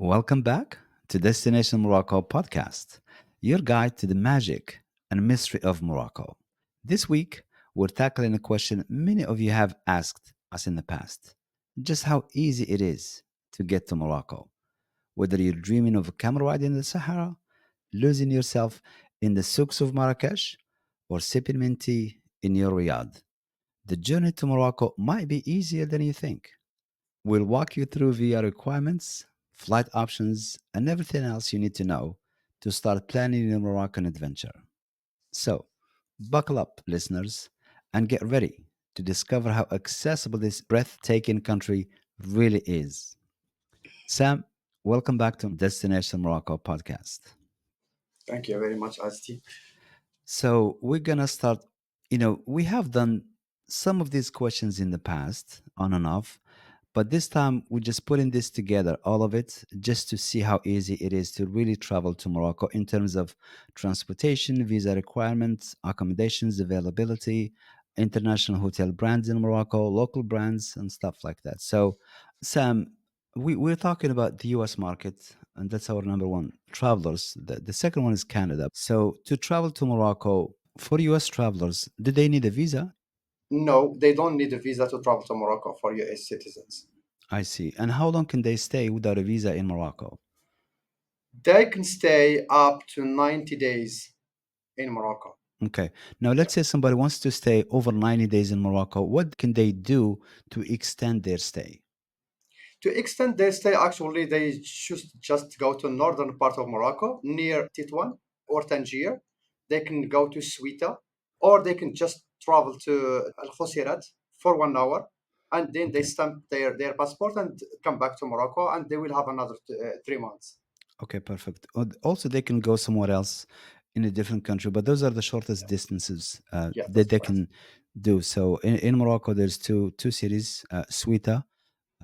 Welcome back to Destination Morocco podcast, your guide to the magic and mystery of Morocco. This week, we're tackling a question many of you have asked us in the past, just how easy it is to get to Morocco. Whether you're dreaming of a camel ride in the Sahara, losing yourself in the souks of Marrakesh, or sipping mint tea in your Riyadh, the journey to Morocco might be easier than you think. We'll walk you through visa requirements, flight options, and everything else you need to know to start planning your Moroccan adventure. So, buckle up, listeners, and get ready to discover how accessible this breathtaking country really is. Sam, welcome back to Destination Morocco podcast. Thank you very much, Asti. So, we're going to start. We have done some of these questions in the past, on and off. But this time, we're just putting this together, all of it, just to see how easy it is to really travel to Morocco in terms of transportation, visa requirements, accommodations, availability, international hotel brands in Morocco, local brands, and stuff like that. So, Sam, we're talking about the US market, and that's our number one travelers. The second one is Canada. So, to travel to Morocco, for US travelers, do they need a visa? No, they don't need a visa to travel to Morocco for US citizens. I see. And how long can they stay without a visa in Morocco? They can stay up to 90 days in Morocco. Okay. Now, Yeah. let's say somebody wants to stay over 90 days in Morocco. What can they do to extend their stay? To extend their stay, actually, they should just go to northern part of Morocco near Titouan or Tangier. They can go to Swita, or they can just travel to Al Khosirat for 1 hour, and then they Okay. stamp their passport and come back to Morocco, and they will have another 3 months. Okay, perfect. Also, they can go somewhere else in a different country, but those are the shortest distances Yeah, that that's they right. can do. So in Morocco, there's two cities, Swita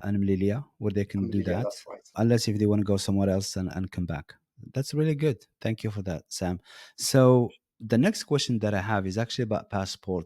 and Mlilia, where they can do Yeah, that, that's right. unless if they want to go somewhere else and come back. That's really good. Thank you for that, Sam. So the next question that I have is actually about passport.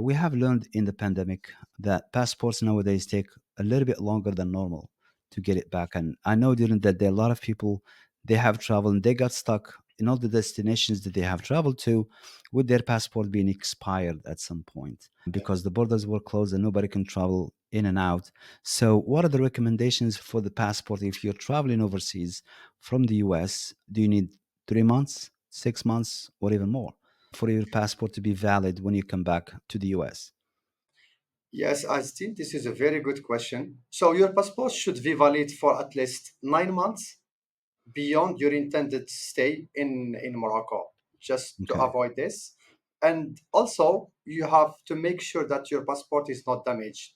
We have learned in the pandemic that passports nowadays take a little bit longer than normal to get it back. And I know during that day, a lot of people they have traveled and they got stuck in all the destinations that they have traveled to with their passport being expired at some point because the borders were closed and nobody can travel in and out. So, what are the recommendations for the passport if you're traveling overseas from the US? Do you need 3 months, 6 months, or even more for your passport to be valid when you come back to the US? Yes, I think this is a very good question. So your passport should be valid for at least 9 months beyond your intended stay in Morocco, just to Okay. avoid this. And also, you have to make sure that your passport is not damaged.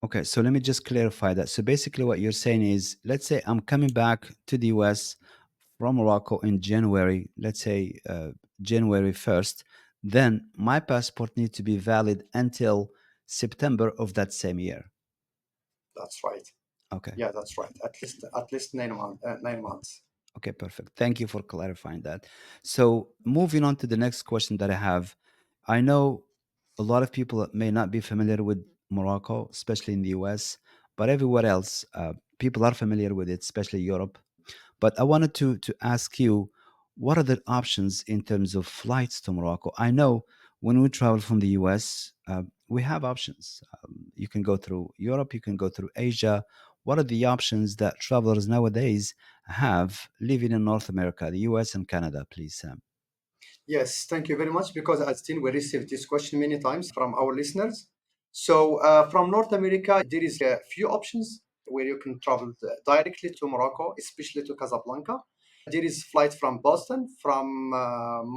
Okay, so let me just clarify that. So basically, what you're saying is, let's say I'm coming back to the US from Morocco in January, let's say January 1st, then my passport needs to be valid until September of that same year. That's right. Okay. Yeah, that's right. At least 9 months. 9 months. Okay, perfect. Thank you for clarifying that. So, moving on to the next question that I have, I know a lot of people may not be familiar with Morocco, especially in the US, but everywhere else, people are familiar with it, especially Europe. But I wanted to ask you, what are the options in terms of flights to Morocco? I know when we travel from the US, we have options. You can go through Europe, you can go through Asia. What are the options that travelers nowadays have living in North America, the US and Canada, please, Sam? Yes, thank you very much because as still we received this question many times from our listeners. So from North America, there is a few options where you can travel directly to Morocco, especially to Casablanca. There is flight from Boston, from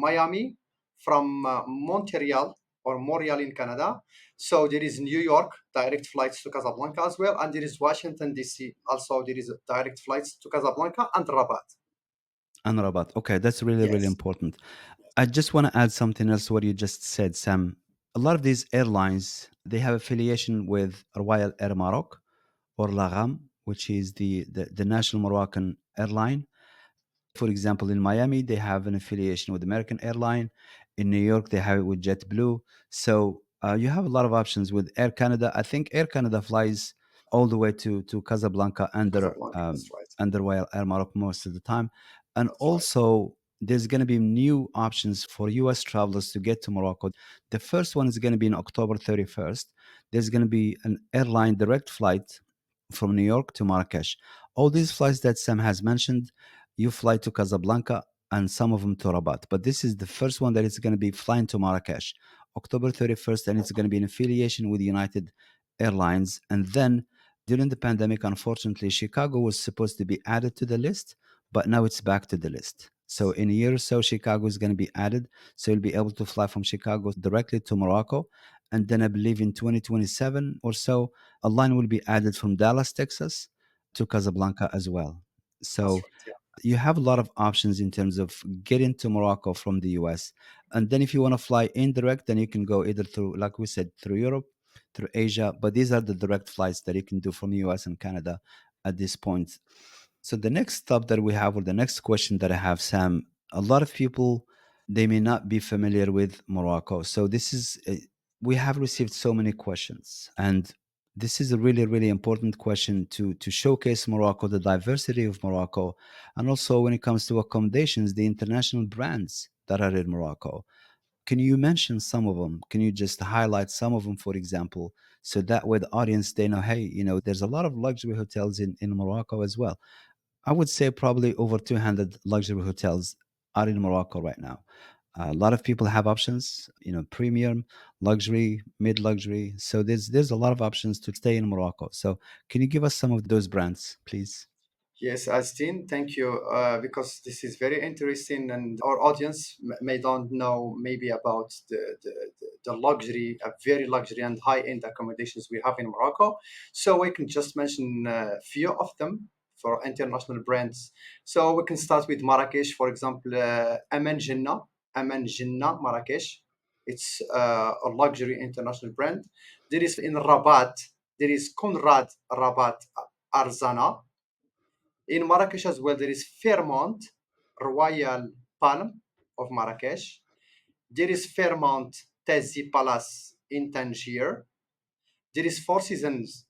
Miami, from Montreal or Montreal in Canada. So there is New York direct flights to Casablanca as well, and there is Washington DC. Also, there is direct flights to Casablanca and Rabat. And Rabat. Okay, that's really, really Yes. important. I just want to add something else to what you just said, Sam. A lot of these airlines, they have affiliation with Royal Air Maroc or Lagam, which is the national Moroccan airline. For example, in Miami, they have an affiliation with American Airline. In New York, they have it with JetBlue. So you have a lot of options with Air Canada. I think Air Canada flies. all the way to Casablanca Casablanca. That's right. under Royal Air Morocco most of the time. And That's right. also, there's going to be new options for US travelers to get to Morocco. The first one is going to be in October 31st. There's going to be an airline direct flight from New York to Marrakesh. All these flights that Sam has mentioned, you fly to Casablanca and some of them to Rabat. But this is the first one that is going to be flying to Marrakesh, October 31st, and it's going to be in affiliation with United Airlines. And then during the pandemic, unfortunately, Chicago was supposed to be added to the list, but now it's back to the list. So in a year or so, Chicago is going to be added. So you'll be able to fly from Chicago directly to Morocco. And then I believe in 2027 or so, a line will be added from Dallas, Texas to Casablanca as well. That's So right. Yeah. you have a lot of options in terms of getting to Morocco from the US. And then if you want to fly indirect, then you can go either through, like we said, through Europe, through Asia. But these are the direct flights that you can do from the US and Canada at this point. So the next stop that we have, or the next question that I have, Sam, a lot of people, they may not be familiar with Morocco. So this is, we have received so many questions, and this is a really, really important question to showcase Morocco, the diversity of Morocco, and also when it comes to accommodations, the international brands that are in Morocco. Can you mention some of them? Can you just highlight some of them, for example, so that way the audience they know, hey, there's a lot of luxury hotels in Morocco as well. I would say probably over 200 luxury hotels are in Morocco right now. A lot of people have options, premium, luxury, mid luxury. So there's a lot of options to stay in Morocco. So can you give us some of those brands, please? Yes, Astin, thank you. Because this is very interesting, and our audience may don't know maybe about the luxury, very luxury and high-end accommodations we have in Morocco. So we can just mention a few of them for international brands. So we can start with Marrakesh, for example, Aman Jinnah, Aman Jinnah, Marrakesh. It's a luxury international brand. There is in Rabat, there is Conrad Rabat Arzana. In Marrakesh as well, there is Fairmont Royal Palm of Marrakesh. There is Fairmont Tazi Palace in Tangier. There is Four Seasons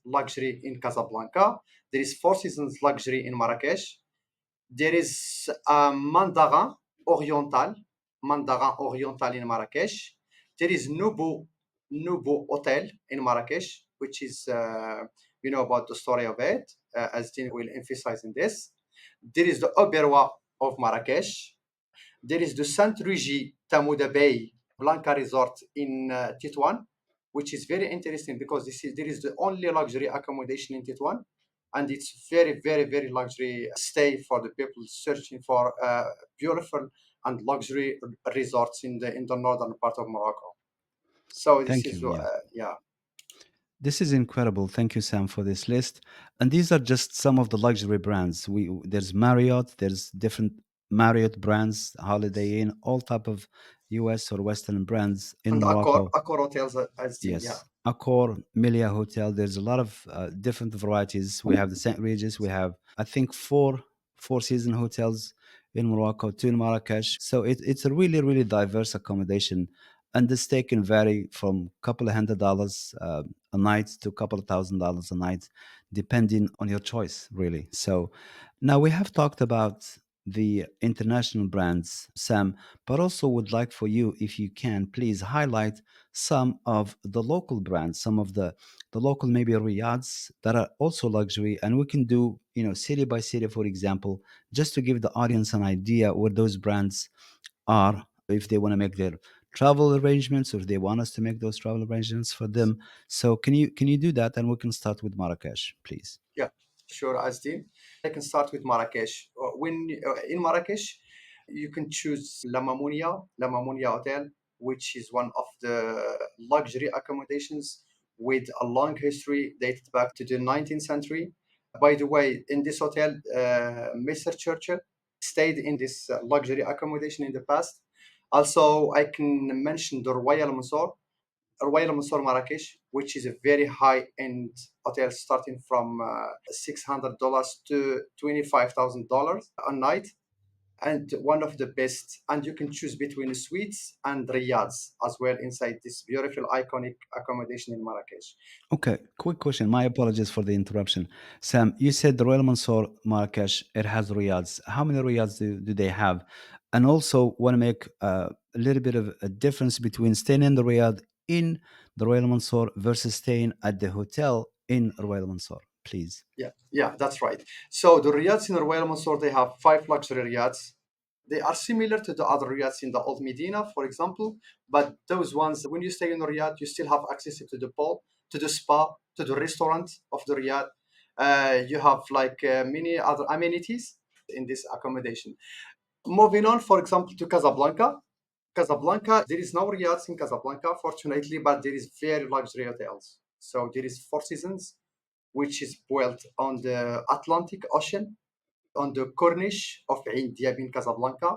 Luxury in Casablanca. There is Four Seasons Luxury in Marrakesh. There is Oriental, Mandarin Oriental in Marrakesh. There is Nubu Hotel in Marrakesh, which is, about the story of it, as Dean will emphasize in this. There is the Oberwa of Marrakesh. There is the Saint Rugi Tamouda Bay Blanca Resort in Titouan, which is very interesting because there is the only luxury accommodation in Titouan, and it's very, very, very luxury stay for the people searching for beautiful and luxury resorts in the northern part of Morocco. So this Thank is you. Yeah. yeah. This is incredible. Thank you, Sam, for this list. And these are just some of the luxury brands. There's Marriott, there's different Marriott brands, Holiday Inn, all type of US or Western brands in And Accor, Morocco. Accor hotels as seen, yeah. Yes. Accor, Melia Hotel. There's a lot of different varieties. We have the St. Regis. We have, I think, four season hotels in Morocco, two in Marrakesh. So it's a really, really diverse accommodation. And the stay can vary from a couple of $100 a night to a couple of $1,000 a night, depending on your choice, really. So now we have talked about the international brands, Sam, but also would like for you, if you can, please highlight some of the local brands, some of the local maybe Riads that are also luxury, and we can do city by city, for example, just to give the audience an idea where those brands are, if they want to make their travel arrangements, or if they want us to make those travel arrangements for them. So can you do that, and we can start with Marrakesh, please. Yeah, sure, Asdin. I can start with Marrakesh. When in Marrakesh, you can choose La Mamounia Hotel, which is one of the luxury accommodations with a long history dated back to the 19th century. By the way, in this hotel, Mr. Churchill stayed in this luxury accommodation in the past. Also, I can mention the Royal Mansour Marrakesh, which is a very high-end hotel starting from $600 to $25,000 a night. and one of the best. And you can choose between suites and Riads as well inside this beautiful, iconic accommodation in Marrakesh. Okay, quick question. My apologies for the interruption. Sam, you said the Royal Mansour Marrakesh, it has Riyads. How many Riyads do they have? And also want to make a little bit of a difference between staying in the Riyadh in the Royal Mansour versus staying at the hotel in Royal Mansour, please. Yeah, that's right. So the Riads in Royal Mansour, they have five luxury Riads. They are similar to the other Riads in the Old Medina, for example, but those ones, when you stay in the Riyadh, you still have access to the pool, to the spa, to the restaurant of the Riyadh. You have like many other amenities in this accommodation. Moving on, for example, to Casablanca. Casablanca, there is no Riads in Casablanca, fortunately, but there is very luxury hotels. So there is Four Seasons, which is built on the Atlantic Ocean, on the Corniche of Ain Diab in Casablanca.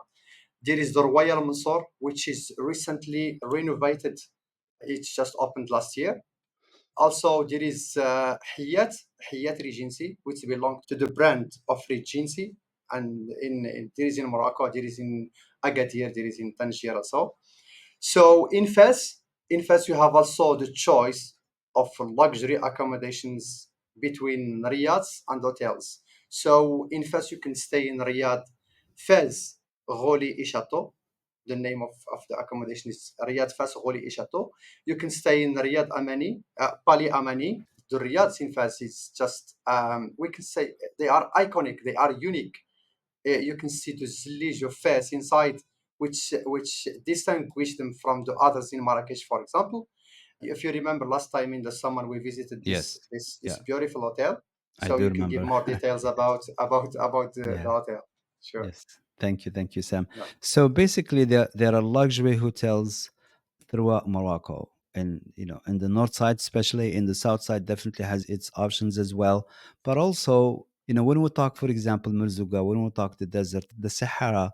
There is the Royal Mansour, which is recently renovated. It's just opened last year. Also, there is Hayat Regency, which belongs to the brand of Regency. And there is in Morocco, there is in Agadir, there is in Tangier also. So in Fes, you have also the choice of luxury accommodations between Riyadh and hotels. So in Fes, you can stay in Riyadh, Fez, Roli et Chateau. The name of the accommodation is Riyadh Fes, Roli et Chateau. You can stay in Riyadh Amani, Pali Amani. The Riyadh in Fes is just, we can say they are iconic, they are unique. You can see the zillige of face inside, which distinguish them from the others in Marrakesh, for example. If you remember last time in the summer we visited this Yes. this, Yeah, this beautiful hotel, I so do you can give remember. more details about the Yeah. hotel. Sure. Yes. Thank you, Sam. Yeah. So basically, there are luxury hotels throughout Morocco, and in the north side, especially in the south side, definitely has its options as well. But also, when we talk, for example, Merzouga, when we talk the desert, the Sahara,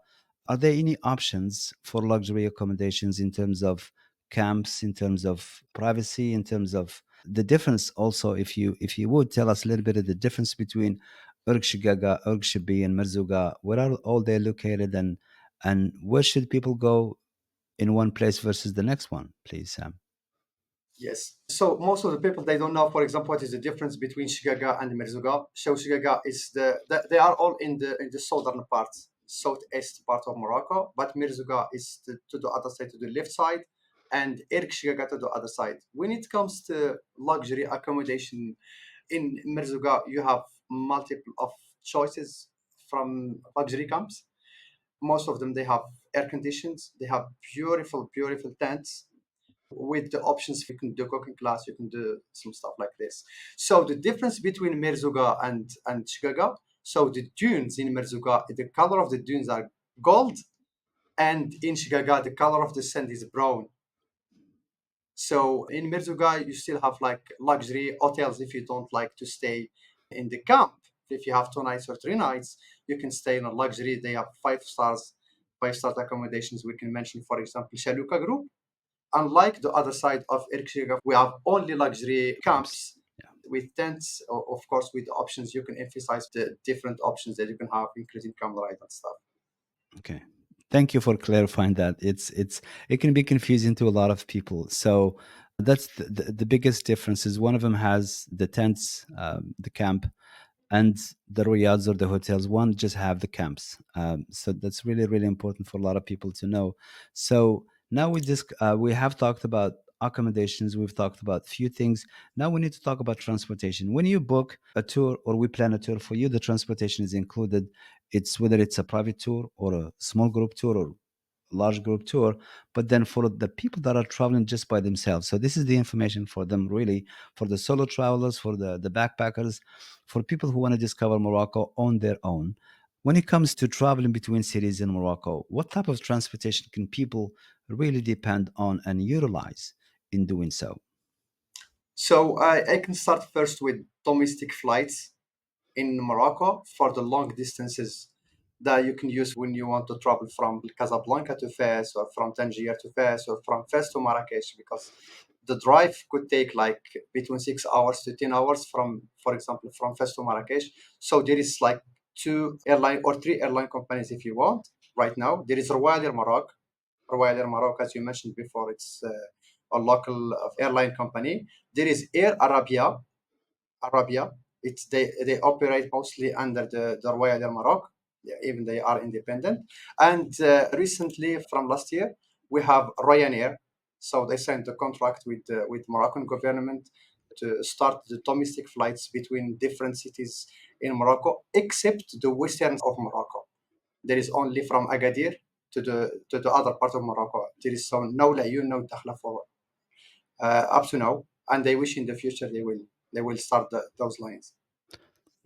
are there any options for luxury accommodations in terms of camps, in terms of privacy, in terms of the difference? Also, if you would tell us a little bit of the difference between Urgshigaga, Urgshibi, and Merzouga, where are all they located, and where should people go in one place versus the next one, please, Sam? Yes. So most of the people they don't know, for example, what is the difference between Shigaga and Merzouga. So Shigaga is they are all in the southern part, southeast part of Morocco, but Merzouga is to the other side, to the left side, and Erk Shigaga to the other side. When it comes to luxury accommodation in Merzouga, you have multiple of choices from luxury camps. Most of them they have air conditions, they have beautiful tents with the options. You can do cooking class, you can do some stuff like this. So the difference between Merzouga and Chicago, so the dunes in Merzouga, the color of the dunes are gold, and in Chicago the color of the sand is brown. So in Merzouga you still have like luxury hotels if you don't like to stay in the camp. If you have 2 nights or 3 nights, you can stay in a luxury. They have 5 stars, 5 star accommodations. We can mention, for example, Shaluka Group. Unlike the other side of Irkshire, we have only luxury Camps. camps with tents, of course, with the options. You can emphasize the different options that you can have, including camera ride and stuff. Okay. Thank you for clarifying that. It can be confusing to a lot of people. So that's the biggest difference is one of them has the tents, the camp, and the riads or the hotels. One just have the camps. So that's really important for a lot of people to know. So now we have talked about accommodations. We've talked about few things. Now we need to talk about transportation. When you book a tour or we plan a tour for you, the transportation is included. It's whether it's a private tour or a small group tour or large group tour, but then for the people that are traveling just by themselves, so this is the information for them, really, for the solo travelers, for the backpackers, for people who want to discover Morocco on their own. When it comes to traveling between cities in Morocco, what type of transportation can people really depend on and utilize in doing so? So I can start first with domestic flights in Morocco for the long distances that you can use when you want to travel from Casablanca to Fez or from Tangier to Fez or from Fez to Marrakesh, because the drive could take like between 6 hours to 10 hours from, for example, from Fez to Marrakesh. So there is like 2 airline or 3 airline companies if you want. right now. There is Royal Air Morocco. Royal Air Morocco, as you mentioned before, it's a local airline company. There is Air Arabia. Arabia. They operate mostly under the Royal Air Morocco. Yeah, even they are independent. And recently, from last year, we have Ryanair. So they signed a contract with Moroccan government to start the domestic flights between different cities in Morocco, except the western of Morocco. There is only from Agadir to the other part of Morocco. There is so no Layun, no Dakhla for up to now, and they wish in the future they will start those lines.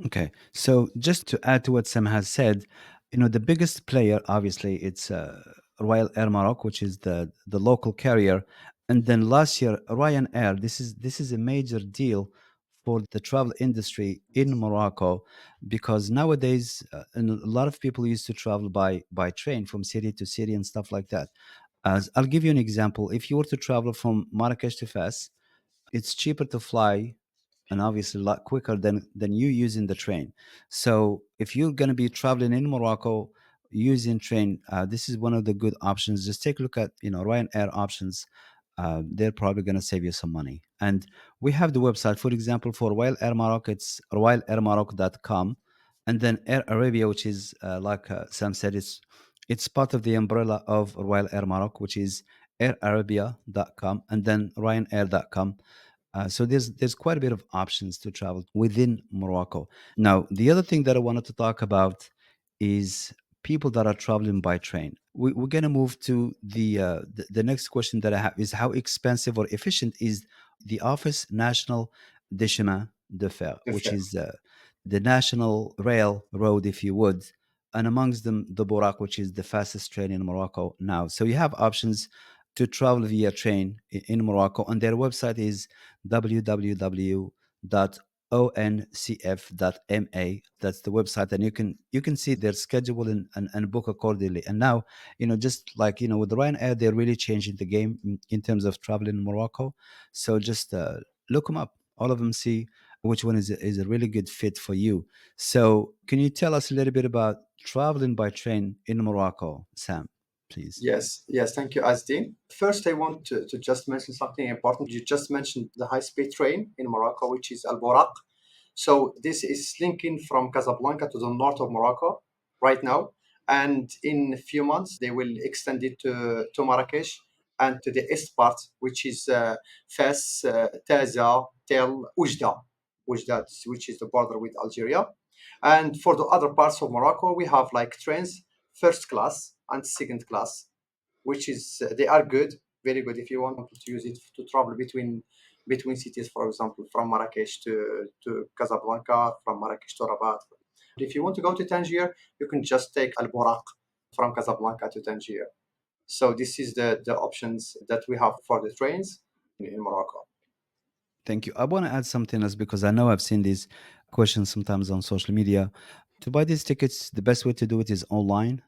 Okay. So just to add to what Sam has said, the biggest player, obviously, it's Royal Air Maroc, which is the local carrier, and then last year Ryanair. This is a major deal for the travel industry in Morocco, because nowadays and a lot of people used to travel by train from city to city and stuff like that. As I'll give you an example, if you were to travel from Marrakesh to Fes, it's cheaper to fly and obviously a lot quicker than you using the train. So if you're going to be traveling in Morocco using train, this is one of the good options. Just take a look at Ryanair options. They're probably going to save you some money. And we have the website, for example, for Royal Air Morocco, it's royalairmorocco.com. And then Air Arabia, which is like Sam said, it's part of the umbrella of Royal Air Morocco, which is airarabia.com, and then ryanair.com. So there's quite a bit of options to travel within Morocco. Now, the other thing that I wanted to talk about is people that are traveling by train. We're gonna move to the next question that I have is how expensive or efficient is the Office National de Chemin de Fer, The which fair. is the national rail road, if you would, and amongst them the Borak, which is the fastest train in Morocco now. So you have options to travel via train in Morocco, and their website is www.oncf.ma. That's the website, and you can see their schedule and book accordingly. And now, just like with the Ryanair, they're really changing the game in terms of traveling in Morocco. So just look them up, all of them, see which one is a really good fit for you. So can you tell us a little bit about traveling by train in Morocco, Sam, please? Yes, yes, thank you, Azdi. First, I want to just mention something important. You just mentioned the high-speed train in Morocco, which is Al Boraq. So this is linking from Casablanca to the north of Morocco right now. And in a few months, they will extend it to Marrakesh and to the east part, which is Fes, Taza, Tel, Oujda, which is the border with Algeria. And for the other parts of Morocco, we have like trains, first class and second class, which is they are good, very good if you want to use it to travel between cities, for example, from Marrakesh to Casablanca, from Marrakesh to Rabat. If you want to go to Tangier, you can just take Al Buraq from Casablanca to Tangier. So this is the options that we have for the trains in Morocco. Thank you. I want to add something else because I know I've seen these questions sometimes on social media. To buy these tickets, the best way to do it is online,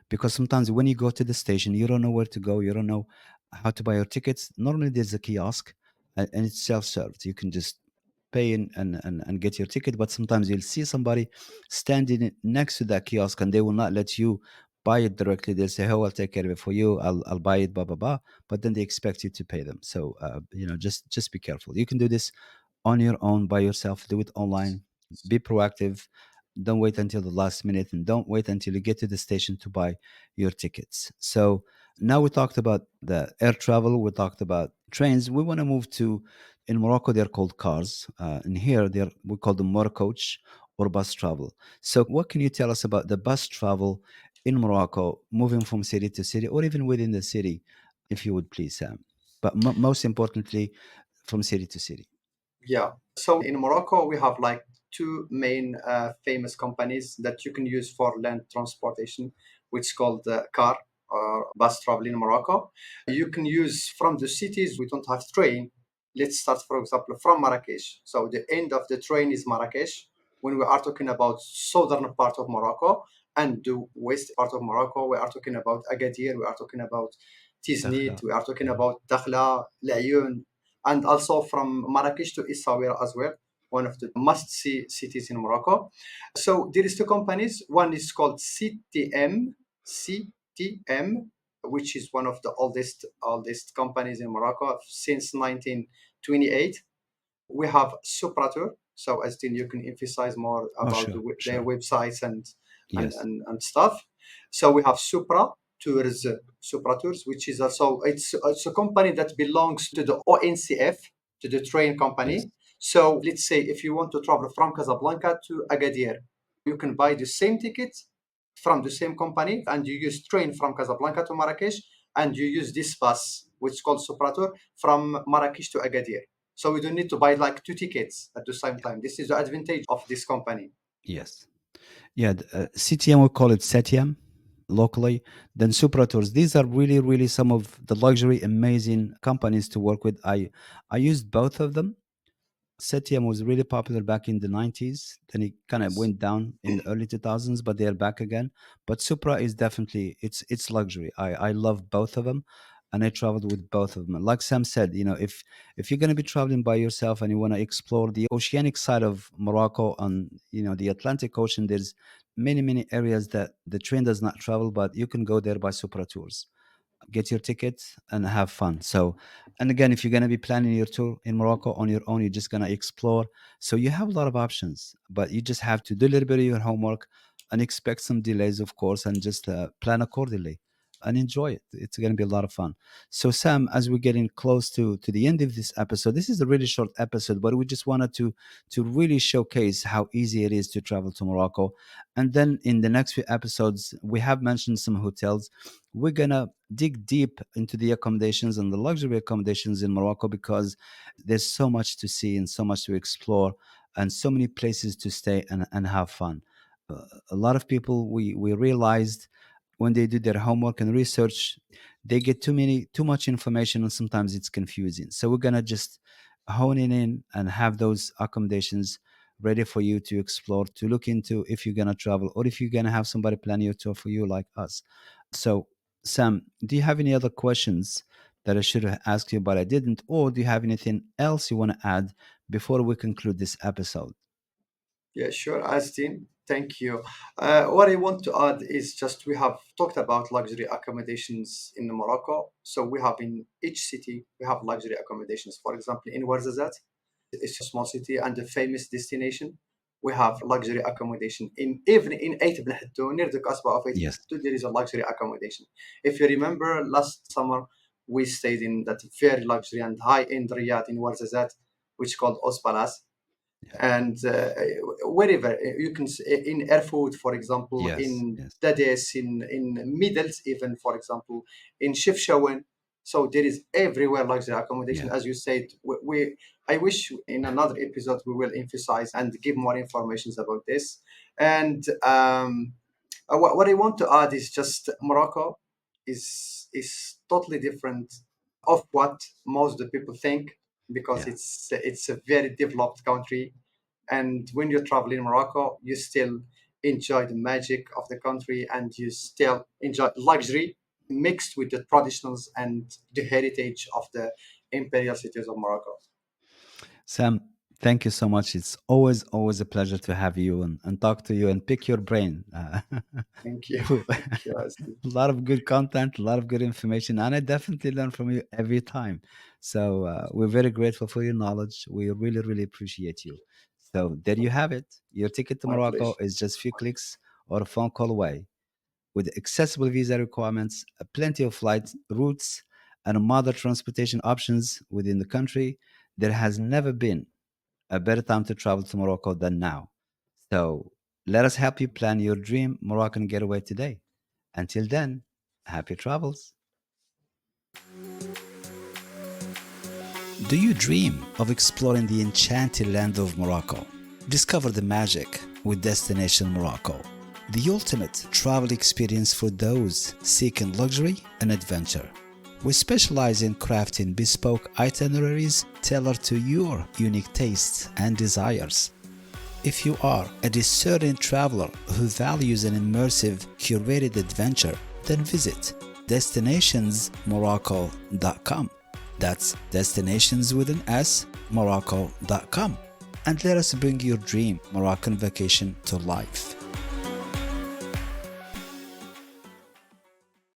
because sometimes when you go to the station, you don't know where to go, you don't know how to buy your tickets. Normally, there's a kiosk and it's self served. You can just pay and get your ticket, but sometimes you'll see somebody standing next to that kiosk and they will not let you buy it directly. They'll say, "Oh, I'll take care of it for you. I'll buy it, blah blah blah." But then they expect you to pay them. So just be careful. You can do this on your own by yourself. Do it online. Be proactive. Don't wait until the last minute, and don't wait until you get to the station to buy your tickets. So now we talked about the air travel. We talked about trains. We want to move to, in Morocco they're called cars. And here we call them motor coach or bus travel. So what can you tell us about the bus travel in Morocco, moving from city to city or even within the city, if you would please, Sam? But most importantly, from city to city. Yeah. So in Morocco, we have like two main famous companies that you can use for land transportation, which is called car or bus travel in Morocco. You can use from the cities. We don't have train. Let's start, for example, from Marrakesh. So the end of the train is Marrakesh. When we are talking about southern part of Morocco and the west part of Morocco, we are talking about Agadir. We are talking about Tiznit. Dakhla. We are talking Mhm. about Dakhla, La'youn, and also from Marrakesh to Essaouira as well, one of the must-see cities in Morocco. So there is two companies. One is called CTM, CTM, which is one of the oldest companies in Morocco since 1928. We have Supratur. So as then you can emphasize more Oh, about sure, their sure. websites Yes, and stuff. So we have Supra Tours, which is also it's a company that belongs to the ONCF, to the train yes, company. So let's say if you want to travel from Casablanca to Agadir, you can buy the same ticket from the same company, and you use train from Casablanca to Marrakesh, and you use this bus, which is called Supratur, from Marrakesh to Agadir. So we don't need to buy like two tickets at the same time. This is the advantage of this company. yes. Yeah, CTM, we call it SETIAM locally. Then Supra Tours. These are really, really some of the luxury, amazing companies to work with. I used both of them. Setium was really popular back in the 90s. Then it kind of Yes. went down in the early 2000s, but they're back again. But Supra is definitely it's luxury. I love both of them, and I traveled with both of them. Like Sam said, if you're going to be traveling by yourself and you want to explore the oceanic side of Morocco and the Atlantic Ocean, there's many areas that the train does not travel, but you can go there by Supra tours, get your ticket and have fun. So, and again, if you're going to be planning your tour in Morocco on your own, you're just going to explore. So you have a lot of options, but you just have to do a little bit of your homework and expect some delays, of course, and just plan accordingly and enjoy it. It's going to be a lot of fun. So, Sam, as we're getting close to the end of this episode, this is a really short episode, but we just wanted to really showcase how easy it is to travel to Morocco. And then in the next few episodes, we have mentioned some hotels. We're gonna dig deep into the accommodations and the luxury accommodations in Morocco because there's so much to see and so much to explore and so many places to stay and have fun. A lot of people we realized when they do their homework and research, they get too much information and sometimes it's confusing. So we're gonna just hone it in and have those accommodations ready for you to explore, to look into if you're gonna travel or if you're gonna have somebody plan your tour for you like us. So, Sam, do you have any other questions that I should have asked you, but I didn't? Or do you have anything else you want to add before we conclude this episode? Yeah, sure, Astin. Thank you. What I want to add is just we have talked about luxury accommodations in Morocco. So we have in each city, we have luxury accommodations. For example, in Ouarzazate, it's a small city and a famous destination. We have luxury accommodation even in Ait Ben Hattou, near the Kasbah of Ait Ben Yes. Hattou, there is a luxury accommodation. If you remember, last summer we stayed in that very luxury and high-end Riyadh in Ouarzazate, which is called Os Palace. Yeah. And wherever you can in Erfoud, for example, Yes. in Yes. Dades, in Middles, even for example, in Chefchaouen. So there is everywhere luxury accommodation, Yeah. as you said. I wish in another episode we will emphasize and give more information about this. And what I want to add is just Morocco is totally different of what most of the people think, because Yeah. it's a very developed country, and when you travel in Morocco, you still enjoy the magic of the country, and you still enjoy luxury mixed with the traditionals and the heritage of the imperial cities of Morocco. Sam, thank you so much. It's always a pleasure to have you and talk to you and pick your brain. Thank you. A Thank you, Asli. lot of good content, a lot of good information, and I definitely learn from you every time. So we're very grateful for your knowledge. We really appreciate you. So there you have it. Your ticket to My Morocco pleasure. is just a few clicks or a phone call away. With accessible visa requirements, plenty of flight routes, and modern transportation options within the country, there has never been a better time to travel to Morocco than now. So let us help you plan your dream Moroccan getaway today. Until then, happy travels. Do you dream of exploring the enchanted land of Morocco? Discover the magic with Destination Morocco, the ultimate travel experience for those seeking luxury and adventure. We specialize in crafting bespoke itineraries tailored to your unique tastes and desires. If you are a discerning traveler who values an immersive, curated adventure, then visit destinationsmorocco.com. That's destinations with an S, morocco.com. And let us bring your dream Moroccan vacation to life.